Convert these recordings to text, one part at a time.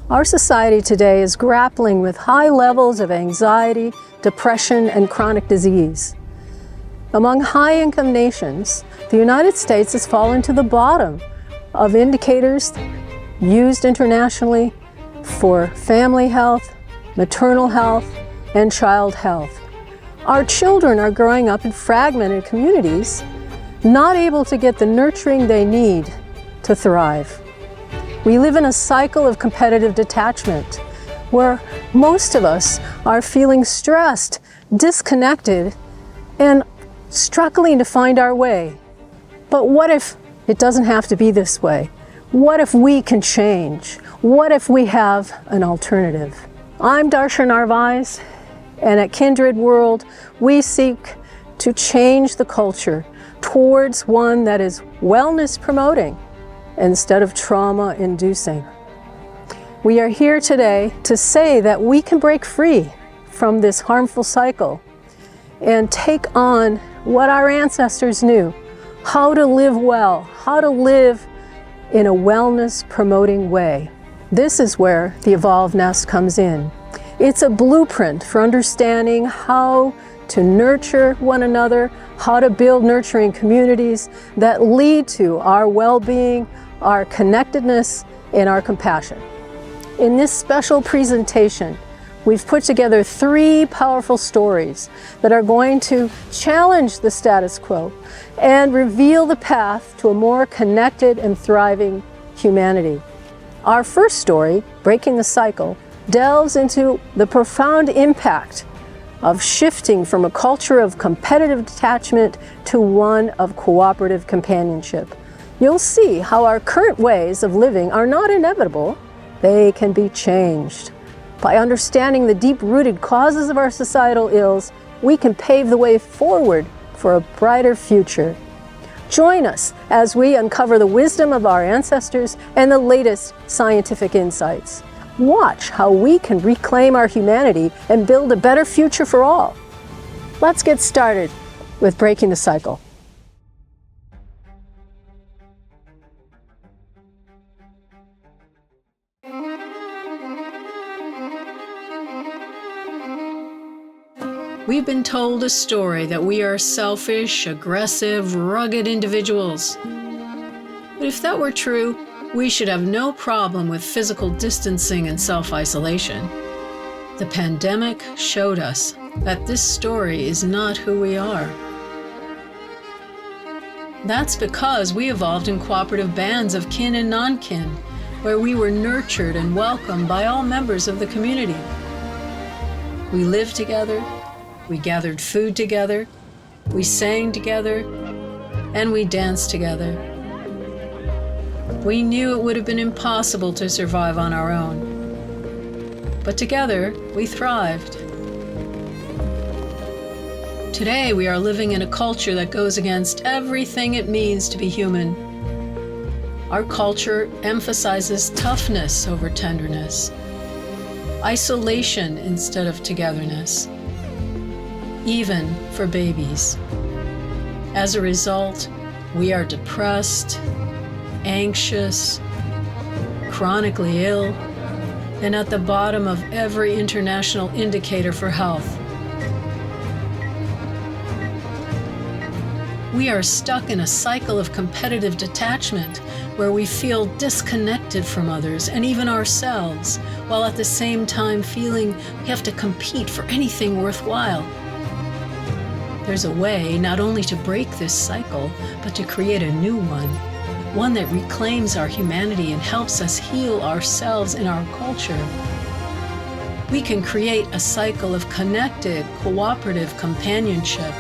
Our society today is grappling with high levels of anxiety, depression, and chronic disease. Among high-income nations, the United States has fallen to the bottom of indicators used internationally for family health, maternal health, and child health. Our children are growing up in fragmented communities, not able to get the nurturing they need to thrive. We live in a cycle of competitive detachment where most of us are feeling stressed, disconnected, and struggling to find our way. But what if it doesn't have to be this way? What if we can change? What if we have an alternative? I'm Darcia Narvaez, and at Kindred World, we seek to change the culture towards one that is wellness promoting instead of trauma inducing. We are here today to say that we can break free from this harmful cycle and take on what our ancestors knew, how to live well, how to live in a wellness promoting way. This is where the Evolve Nest comes in. It's a blueprint for understanding how to nurture one another, how to build nurturing communities that lead to our well-being, our connectedness, and our compassion. In this special presentation, we've put together 3 powerful stories that are going to challenge the status quo and reveal the path to a more connected and thriving humanity. Our first story, Breaking the Cycle, delves into the profound impact of shifting from a culture of competitive detachment to one of cooperative companionship. You'll see how our current ways of living are not inevitable, they can be changed. By understanding the deep-rooted causes of our societal ills, we can pave the way forward for a brighter future. Join us as we uncover the wisdom of our ancestors and the latest scientific insights. Watch how we can reclaim our humanity and build a better future for all. Let's get started with Breaking the Cycle. We've been told a story that we are selfish, aggressive, rugged individuals. But if that were true, we should have no problem with physical distancing and self-isolation. The pandemic showed us that this story is not who we are. That's because we evolved in cooperative bands of kin and non-kin, where we were nurtured and welcomed by all members of the community. We lived together, we gathered food together, we sang together, and we danced together. We knew it would have been impossible to survive on our own. But together, we thrived. Today, we are living in a culture that goes against everything it means to be human. Our culture emphasizes toughness over tenderness, isolation instead of togetherness, even for babies. As a result, we are depressed, anxious, chronically ill, and at the bottom of every international indicator for health. We are stuck in a cycle of competitive detachment where we feel disconnected from others and even ourselves, while at the same time feeling we have to compete for anything worthwhile. There's a way not only to break this cycle, but to create a new one that reclaims our humanity and helps us heal ourselves and our culture. We can create a cycle of connected, cooperative companionship.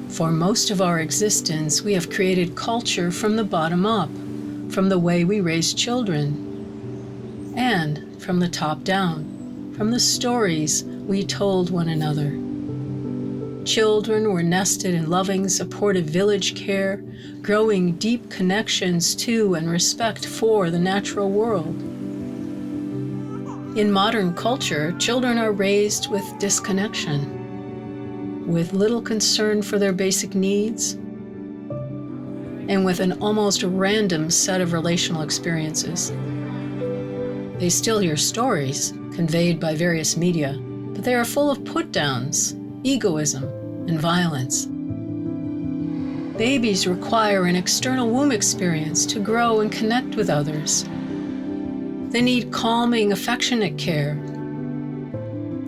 For most of our existence, we have created culture from the bottom up, from the way we raise children, and from the top down, from the stories we told one another. Children were nested in loving, supportive village care, growing deep connections to and respect for the natural world. In modern culture, children are raised with disconnection, with little concern for their basic needs, and with an almost random set of relational experiences. They still hear stories conveyed by various media, but they are full of put-downs, egoism, and violence. Babies require an external womb experience to grow and connect with others. They need calming, affectionate care,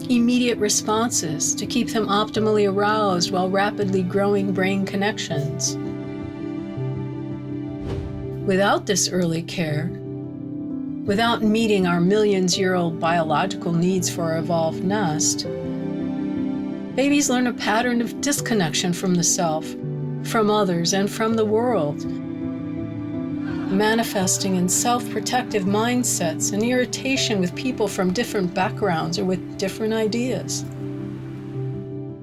immediate responses to keep them optimally aroused while rapidly growing brain connections. Without this early care, without meeting our millions-year-old biological needs for our evolved nest, babies learn a pattern of disconnection from the self, from others, and from the world, manifesting in self-protective mindsets and irritation with people from different backgrounds or with different ideas.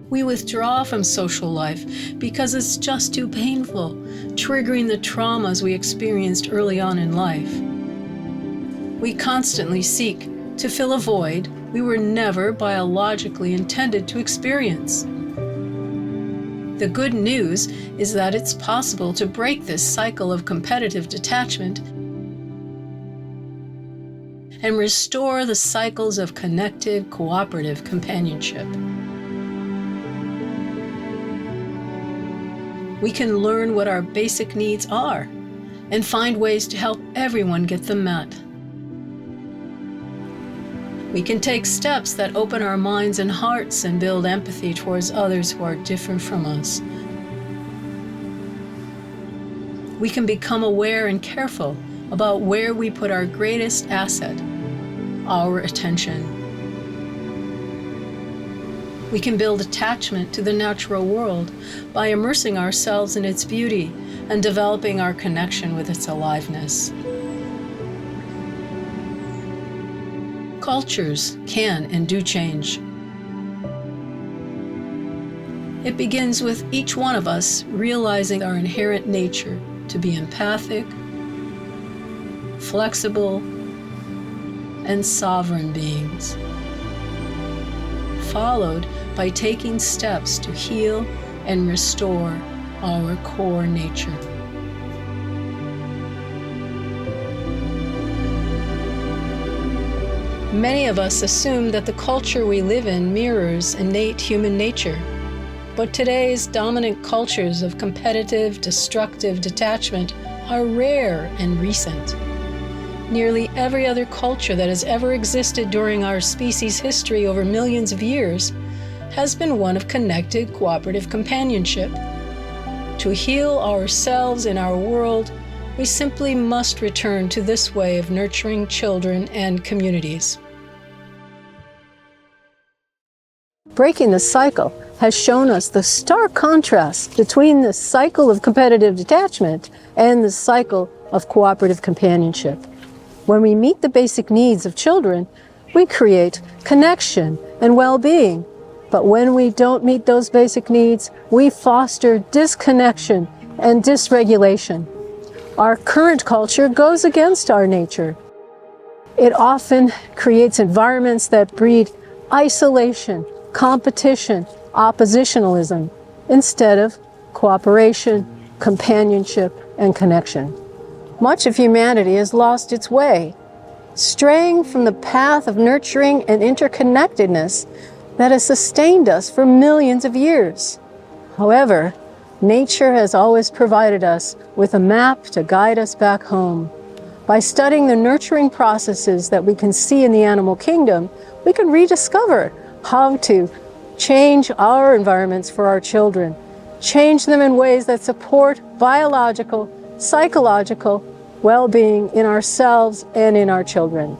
We withdraw from social life because it's just too painful, triggering the traumas we experienced early on in life. We constantly seek to fill a void we were never biologically intended to experience. The good news is that it's possible to break this cycle of competitive detachment and restore the cycles of connected, cooperative companionship. We can learn what our basic needs are and find ways to help everyone get them met. We can take steps that open our minds and hearts and build empathy towards others who are different from us. We can become aware and careful about where we put our greatest asset, our attention. We can build attachment to the natural world by immersing ourselves in its beauty and developing our connection with its aliveness. Cultures can and do change. It begins with each one of us realizing our inherent nature to be empathic, flexible, and sovereign beings, followed by taking steps to heal and restore our core nature. Many of us assume that the culture we live in mirrors innate human nature, but today's dominant cultures of competitive, destructive detachment are rare and recent. Nearly every other culture that has ever existed during our species' history over millions of years has been one of connected, cooperative companionship. To heal ourselves and our world, we simply must return to this way of nurturing children and communities. Breaking the cycle has shown us the stark contrast between the cycle of competitive detachment and the cycle of cooperative companionship. When we meet the basic needs of children, we create connection and well-being. But when we don't meet those basic needs, we foster disconnection and dysregulation. Our current culture goes against our nature. It often creates environments that breed isolation, competition, oppositionalism, instead of cooperation, companionship, and connection. Much of humanity has lost its way, straying from the path of nurturing and interconnectedness that has sustained us for millions of years. However, nature has always provided us with a map to guide us back home. By studying the nurturing processes that we can see in the animal kingdom, we can rediscover how to change our environments for our children, change them in ways that support biological, psychological well-being in ourselves and in our children.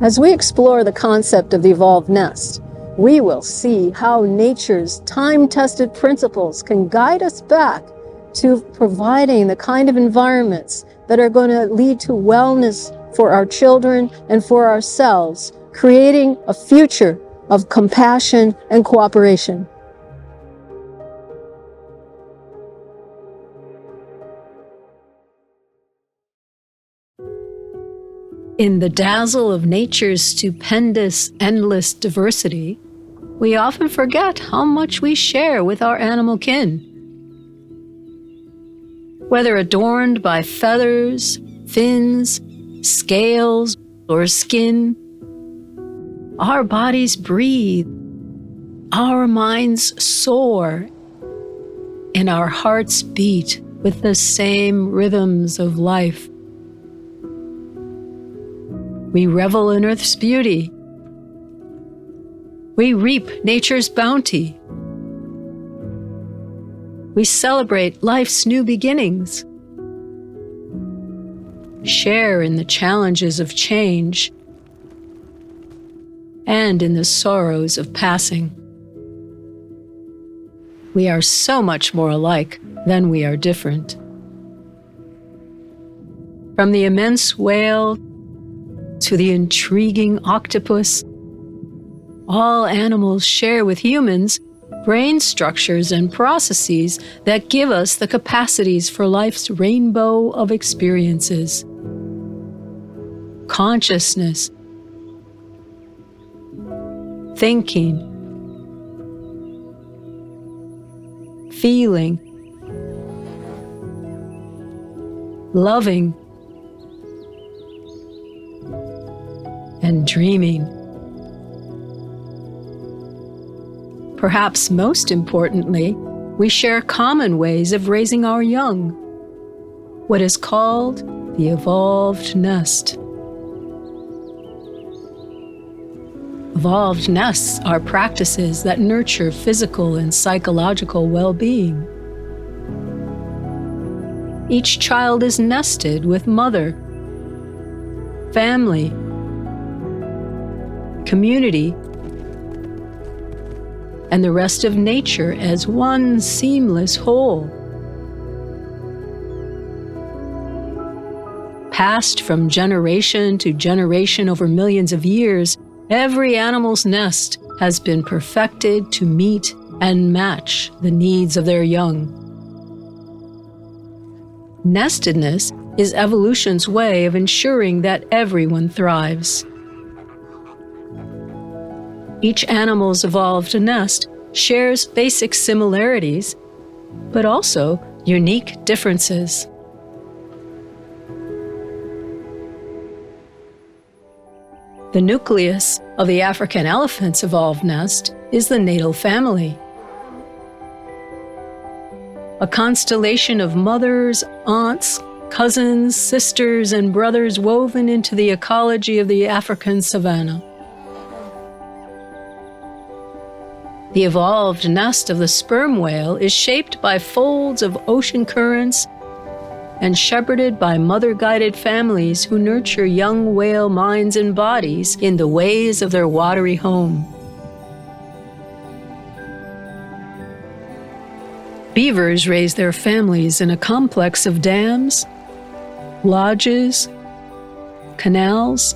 As we explore the concept of the evolved nest, we will see how nature's time-tested principles can guide us back to providing the kind of environments that are going to lead to wellness for our children and for ourselves, creating a future of compassion and cooperation. In the dazzle of nature's stupendous, endless diversity, we often forget how much we share with our animal kin. Whether adorned by feathers, fins, scales, or skin, our bodies breathe, our minds soar, and our hearts beat with the same rhythms of life. We revel in Earth's beauty. We reap nature's bounty. We celebrate life's new beginnings, share in the challenges of change, and in the sorrows of passing. We are so much more alike than we are different. From the immense whale to the intriguing octopus, all animals share with humans brain structures and processes that give us the capacities for life's rainbow of experiences. Consciousness, thinking, feeling, loving, and dreaming. Perhaps most importantly, we share common ways of raising our young, what is called the evolved nest. Evolved nests are practices that nurture physical and psychological well-being. Each child is nested with mother, family, community, and the rest of nature as one seamless whole. Passed from generation to generation over millions of years, every animal's nest has been perfected to meet and match the needs of their young. Nestedness is evolution's way of ensuring that everyone thrives. Each animal's evolved nest shares basic similarities, but also unique differences. The nucleus of the African elephant's evolved nest is the natal family, a constellation of mothers, aunts, cousins, sisters, and brothers woven into the ecology of the African savanna. The evolved nest of the sperm whale is shaped by folds of ocean currents and shepherded by mother-guided families who nurture young whale minds and bodies in the ways of their watery home. Beavers raise their families in a complex of dams, lodges, canals,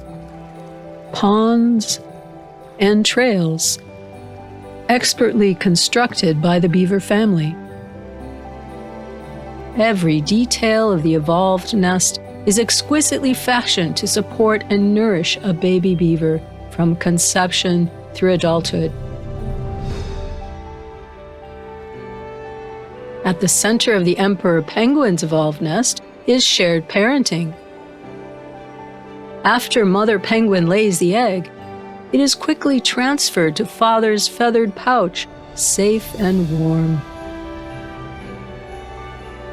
ponds, and trails, expertly constructed by the beaver family. Every detail of the evolved nest is exquisitely fashioned to support and nourish a baby beaver from conception through adulthood. At the center of the emperor penguin's evolved nest is shared parenting. After mother penguin lays the egg, it is quickly transferred to father's feathered pouch, safe and warm.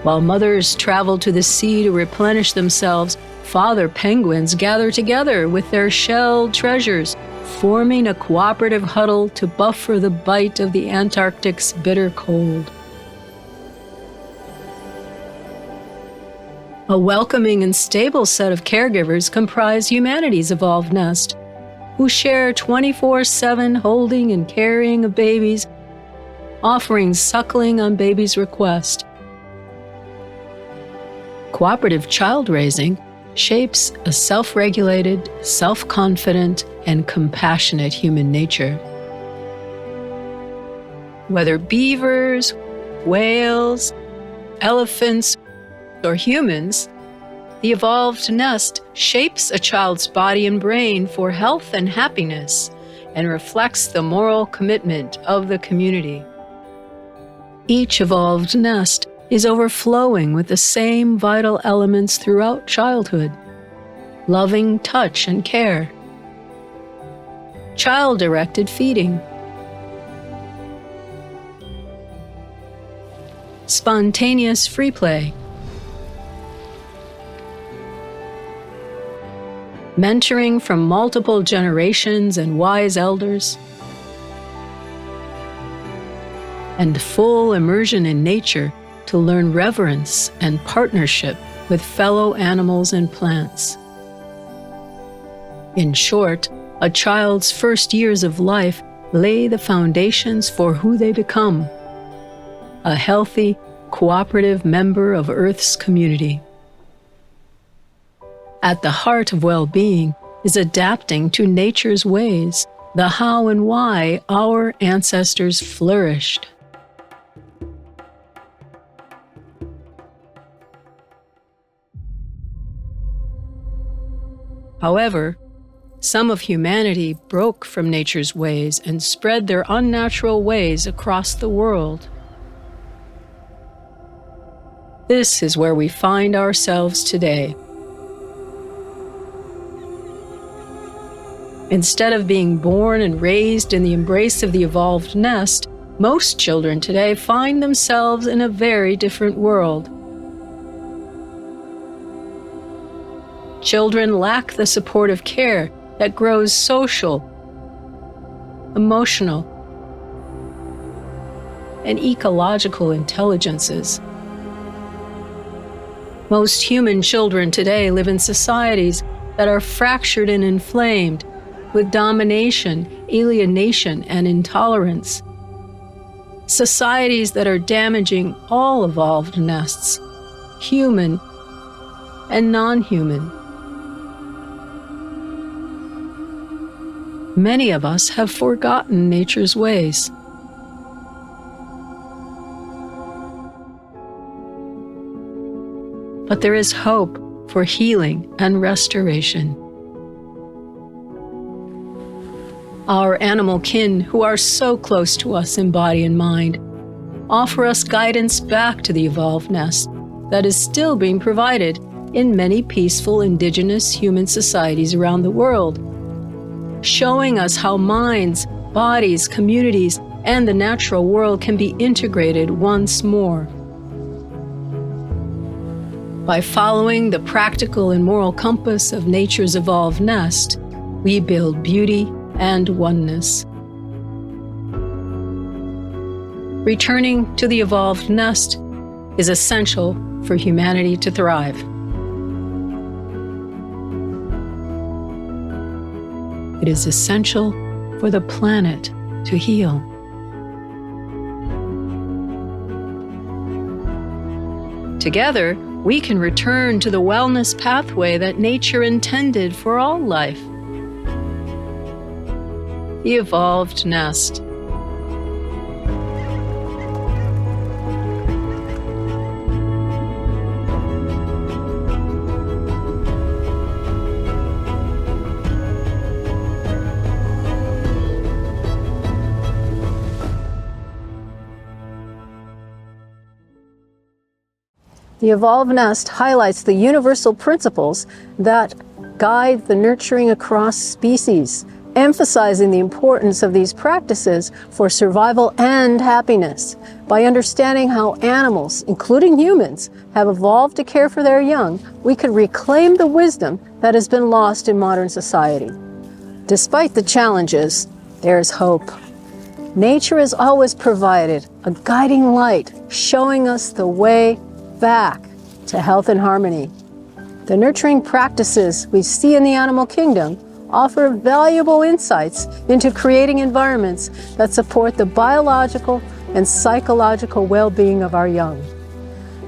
While mothers travel to the sea to replenish themselves, father penguins gather together with their shelled treasures, forming a cooperative huddle to buffer the bite of the Antarctic's bitter cold. A welcoming and stable set of caregivers comprise humanity's evolved nest, who share 24/7 holding and carrying of babies, offering suckling on baby's request. Cooperative child raising shapes a self-regulated, self-confident, and compassionate human nature. Whether beavers, whales, elephants, or humans, the evolved nest shapes a child's body and brain for health and happiness and reflects the moral commitment of the community. Each evolved nest is overflowing with the same vital elements throughout childhood: loving touch and care, child-directed feeding, spontaneous free play, mentoring from multiple generations and wise elders, and full immersion in nature to learn reverence and partnership with fellow animals and plants. In short, a child's first years of life lay the foundations for who they become: a healthy, cooperative member of Earth's community. At the heart of well-being is adapting to nature's ways, the how and why our ancestors flourished. However, some of humanity broke from nature's ways and spread their unnatural ways across the world. This is where we find ourselves today. Instead of being born and raised in the embrace of the evolved nest, most children today find themselves in a very different world. Children lack the supportive care that grows social, emotional, and ecological intelligences. Most human children today live in societies that are fractured and inflamed, with domination, alienation, and intolerance. Societies that are damaging all evolved nests, human and non-human. Many of us have forgotten nature's ways. But there is hope for healing and restoration. Our animal kin, who are so close to us in body and mind, offer us guidance back to the evolved nest that is still being provided in many peaceful indigenous human societies around the world, showing us how minds, bodies, communities, and the natural world can be integrated once more. By following the practical and moral compass of nature's evolved nest, we build beauty and oneness. Returning to the evolved nest is essential for humanity to thrive. It is essential for the planet to heal. Together, we can return to the wellness pathway that nature intended for all life. The evolved nest. The evolved nest highlights the universal principles that guide the nurturing across species, emphasizing the importance of these practices for survival and happiness. By understanding how animals, including humans, have evolved to care for their young, we can reclaim the wisdom that has been lost in modern society. Despite the challenges, there is hope. Nature has always provided a guiding light, showing us the way back to health and harmony. The nurturing practices we see in the animal kingdom offer valuable insights into creating environments that support the biological and psychological well-being of our young.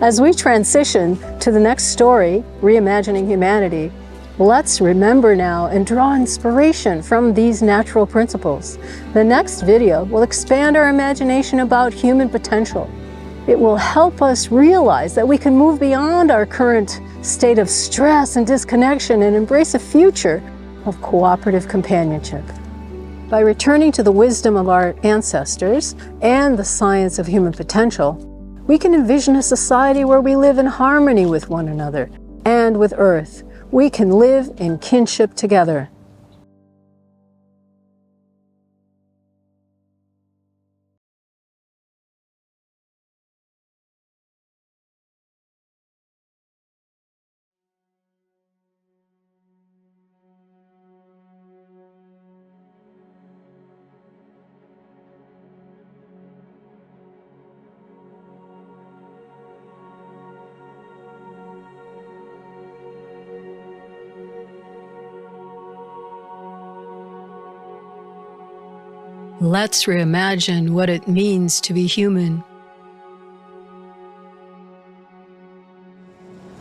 As we transition to the next story, Reimagining Humanity, let's remember now and draw inspiration from these natural principles. The next video will expand our imagination about human potential. It will help us realize that we can move beyond our current state of stress and disconnection and embrace a future of cooperative companionship. By returning to the wisdom of our ancestors and the science of human potential, We can envision a society where we live in harmony with one another and with Earth. We can live in kinship together. Let's reimagine what it means to be human.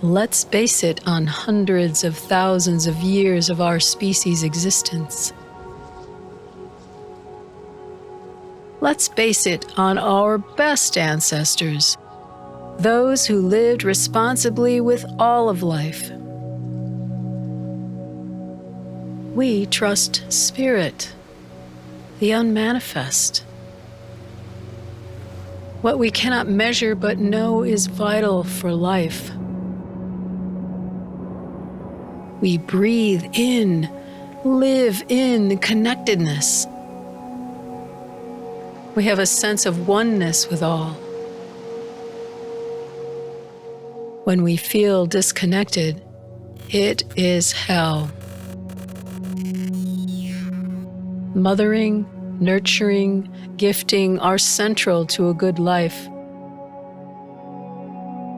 Let's base it on hundreds of thousands of years of our species' existence. Let's base it on our best ancestors, those who lived responsibly with all of life. We trust spirit, the unmanifest. What we cannot measure but know is vital for life. We breathe in, live in connectedness. We have a sense of oneness with all. When we feel disconnected, it is hell. Mothering, nurturing, gifting are central to a good life.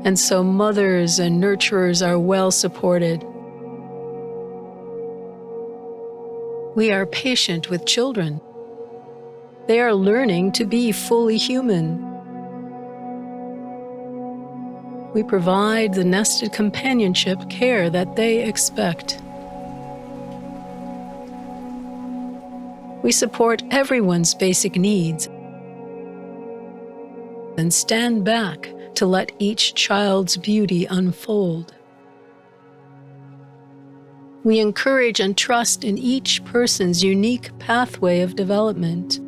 And so mothers and nurturers are well supported. We are patient with children. They are learning to be fully human. We provide the nested companionship care that they expect. We support everyone's basic needs and stand back to let each child's beauty unfold. We encourage and trust in each person's unique pathway of development.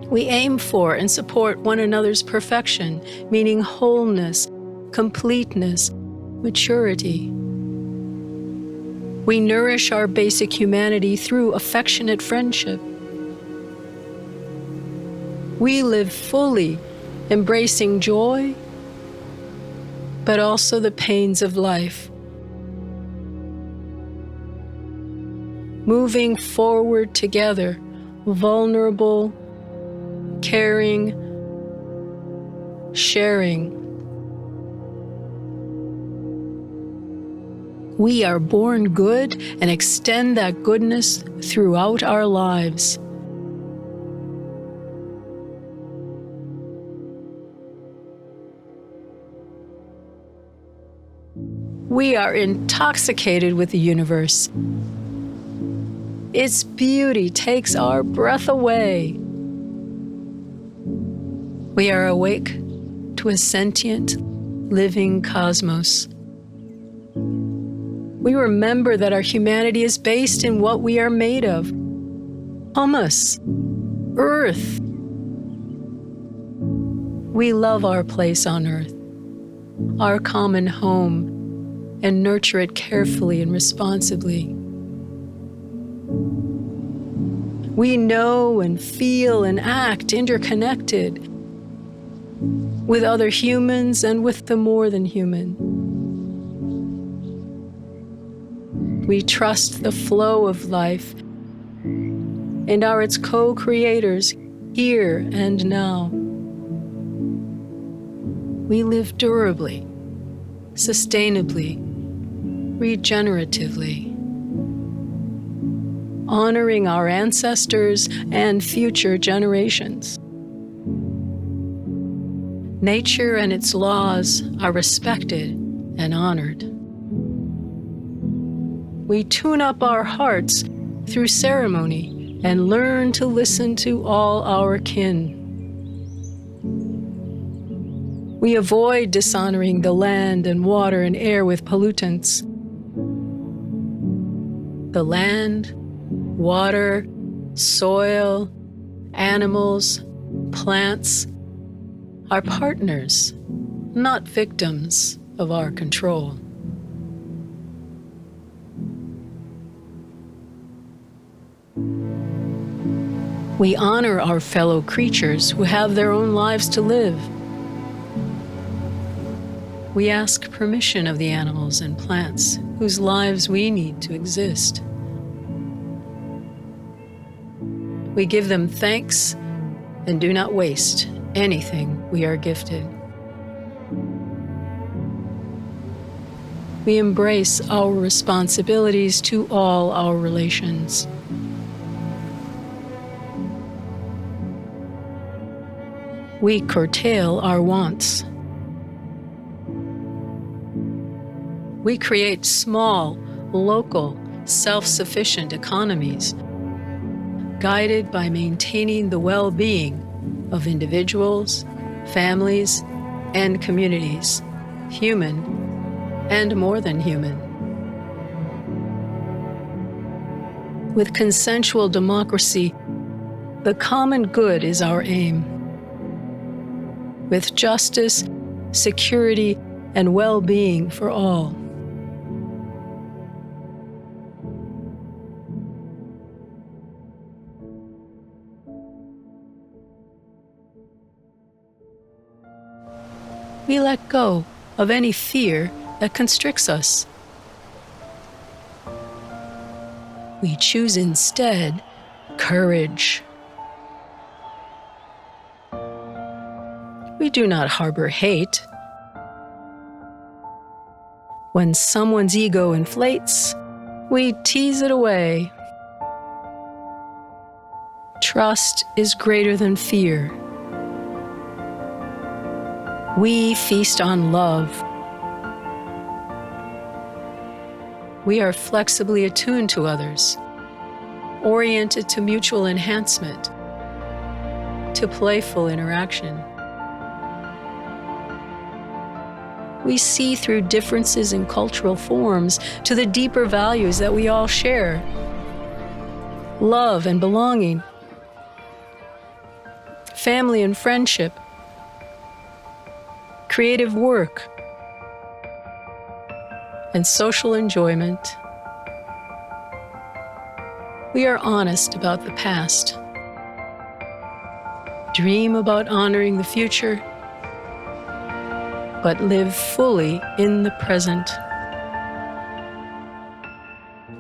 We aim for and support one another's perfection, meaning wholeness, completeness, maturity. We nourish our basic humanity through affectionate friendship. We live fully, embracing joy, but also the pains of life. Moving forward together, vulnerable, caring, sharing. We are born good and extend that goodness throughout our lives. We are intoxicated with the universe. Its beauty takes our breath away. We are awake to a sentient, living cosmos. We remember that our humanity is based in what we are made of: humus, earth. We love our place on earth, our common home, and nurture it carefully and responsibly. We know and feel and act interconnected with other humans and with the more than human. We trust the flow of life and are its co-creators here and now. We live durably, sustainably, regeneratively, honoring our ancestors and future generations. Nature and its laws are respected and honored. We tune up our hearts through ceremony and learn to listen to all our kin. We avoid dishonoring the land and water and air with pollutants. The land, water, soil, animals, plants, are partners, not victims of our control. We honor our fellow creatures who have their own lives to live. We ask permission of the animals and plants whose lives we need to exist. We give them thanks and do not waste anything we are gifted. We embrace our responsibilities to all our relations. We curtail our wants. We create small, local, self-sufficient economies, guided by maintaining the well-being of individuals, families, and communities, human and more than human. With consensual democracy, the common good is our aim. With justice, security, and well-being for all. We let go of any fear that constricts us. We choose instead courage. We do not harbor hate. When someone's ego inflates, we tease it away. Trust is greater than fear. We feast on love. We are flexibly attuned to others, oriented to mutual enhancement, to playful interaction. We see through differences in cultural forms to the deeper values that we all share: love and belonging, family and friendship, creative work, and social enjoyment. We are honest about the past, dream about honoring the future, but live fully in the present.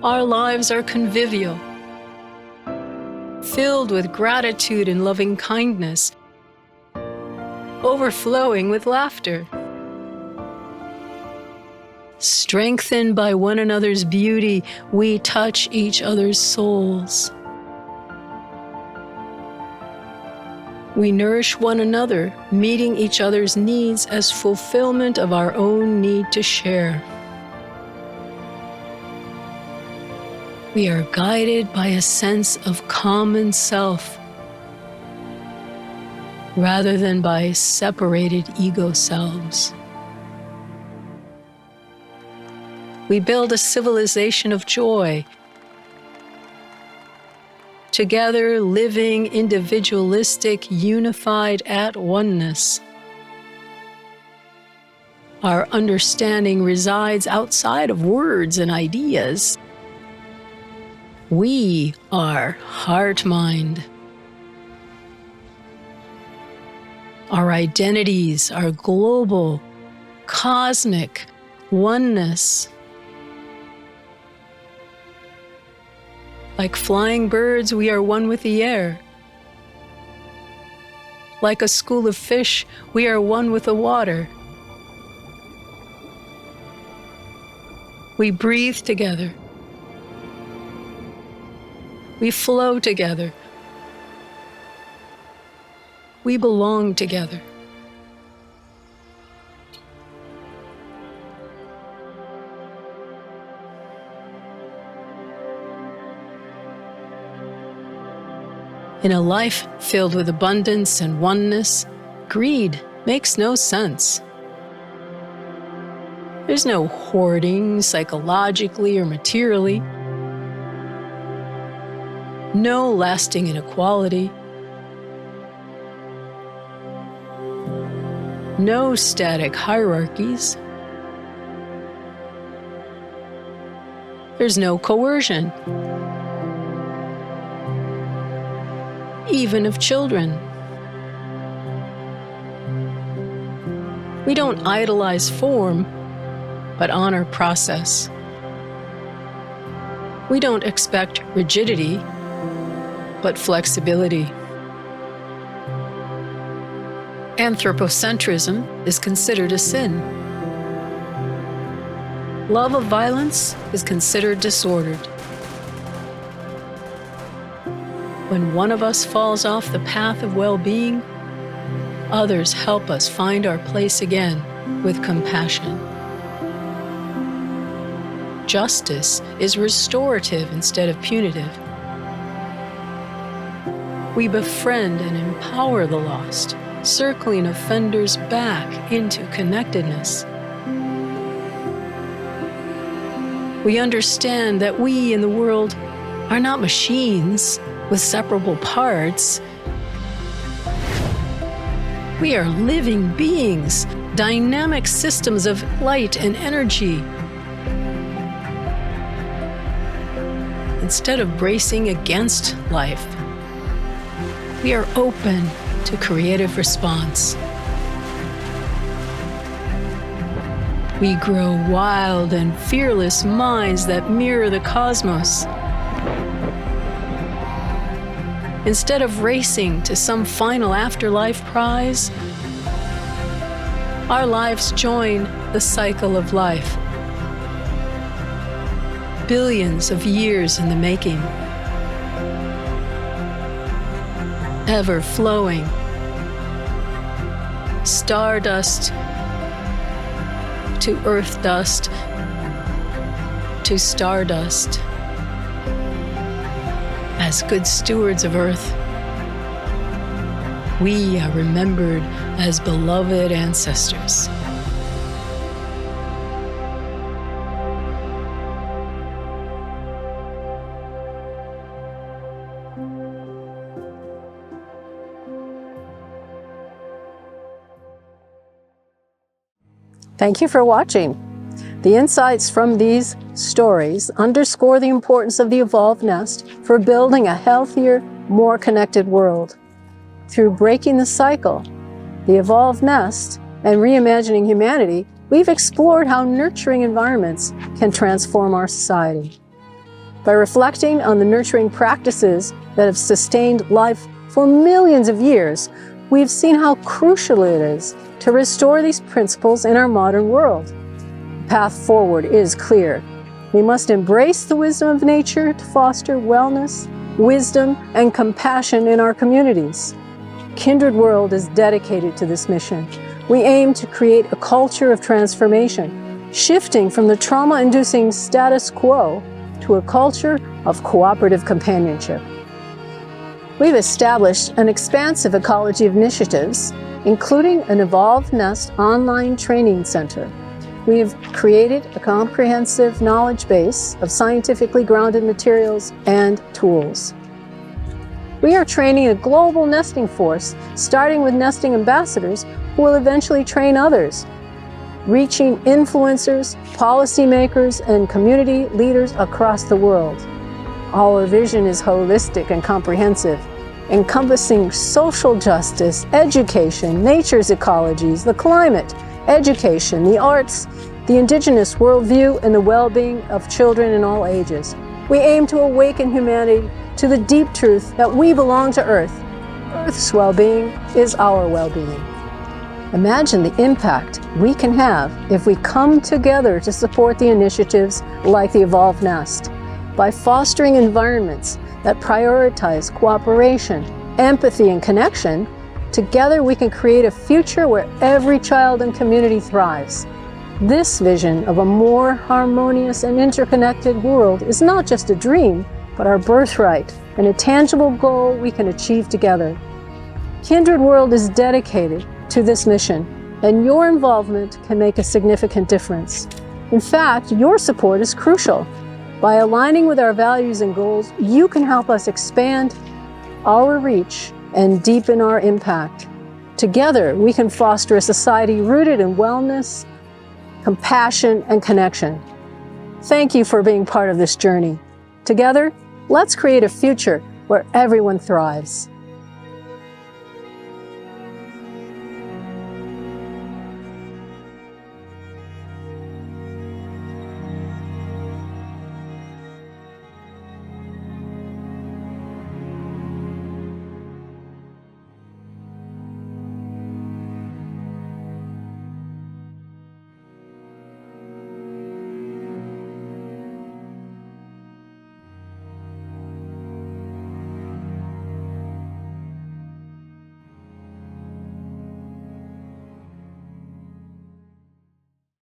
Our lives are convivial, filled with gratitude and loving kindness, overflowing with laughter. Strengthened by one another's beauty, we touch each other's souls. We nourish one another, meeting each other's needs as fulfillment of our own need to share. We are guided by a sense of common self, rather than by separated ego selves. We build a civilization of joy, together living individualistic, unified at oneness. Our understanding resides outside of words and ideas. We are heart-mind. Our identities are global, cosmic, oneness. Like flying birds, we are one with the air. Like a school of fish, we are one with the water. We breathe together. We flow together. We belong together. In a life filled with abundance and oneness, greed makes no sense. There's no hoarding psychologically or materially, no lasting inequality. No static hierarchies. There's no coercion, even of children. We don't idolize form, but honor process. We don't expect rigidity, but flexibility. Anthropocentrism is considered a sin. Love of violence is considered disordered. When one of us falls off the path of well-being, others help us find our place again with compassion. Justice is restorative instead of punitive. We befriend and empower the lost, circling offenders back into connectedness. We understand that we in the world are not machines with separable parts. We are living beings, dynamic systems of light and energy. Instead of bracing against life, we are open to creative response. We grow wild and fearless minds that mirror the cosmos. Instead of racing to some final afterlife prize, our lives join the cycle of life. Billions of years in the making. Ever flowing. Stardust to earth dust to stardust. As good stewards of earth, we are remembered as beloved ancestors. Thank you for watching. The insights from these stories underscore the importance of the evolved nest for building a healthier, more connected world. Through breaking the cycle, the evolved nest, and reimagining humanity, we've explored how nurturing environments can transform our society. By reflecting on the nurturing practices that have sustained life for millions of years, we've seen how crucial it is to restore these principles in our modern world. The path forward is clear. We must embrace the wisdom of nature to foster wellness, wisdom, and compassion in our communities. Kindred World is dedicated to this mission. We aim to create a culture of transformation, shifting from the trauma-inducing status quo to a culture of cooperative companionship. We've established an expansive ecology of initiatives, including an Evolved Nest online training center. We've created a comprehensive knowledge base of scientifically grounded materials and tools. We are training a global nesting force, starting with nesting ambassadors who will eventually train others, reaching influencers, policymakers, and community leaders across the world. Our vision is holistic and comprehensive, encompassing social justice, education, nature's ecologies, the climate, education, the arts, the indigenous worldview, and the well-being of children in all ages. We aim to awaken humanity to the deep truth that we belong to Earth. Earth's well-being is our well-being. Imagine the impact we can have if we come together to support the initiatives like the Evolved Nest. By fostering environments that prioritize cooperation, empathy, and connection, together we can create a future where every child and community thrives. This vision of a more harmonious and interconnected world is not just a dream, but our birthright and a tangible goal we can achieve together. Kindred World is dedicated to this mission, and your involvement can make a significant difference. In fact, your support is crucial. By aligning with our values and goals, you can help us expand our reach and deepen our impact. Together, we can foster a society rooted in wellness, compassion, and connection. Thank you for being part of this journey. Together, let's create a future where everyone thrives.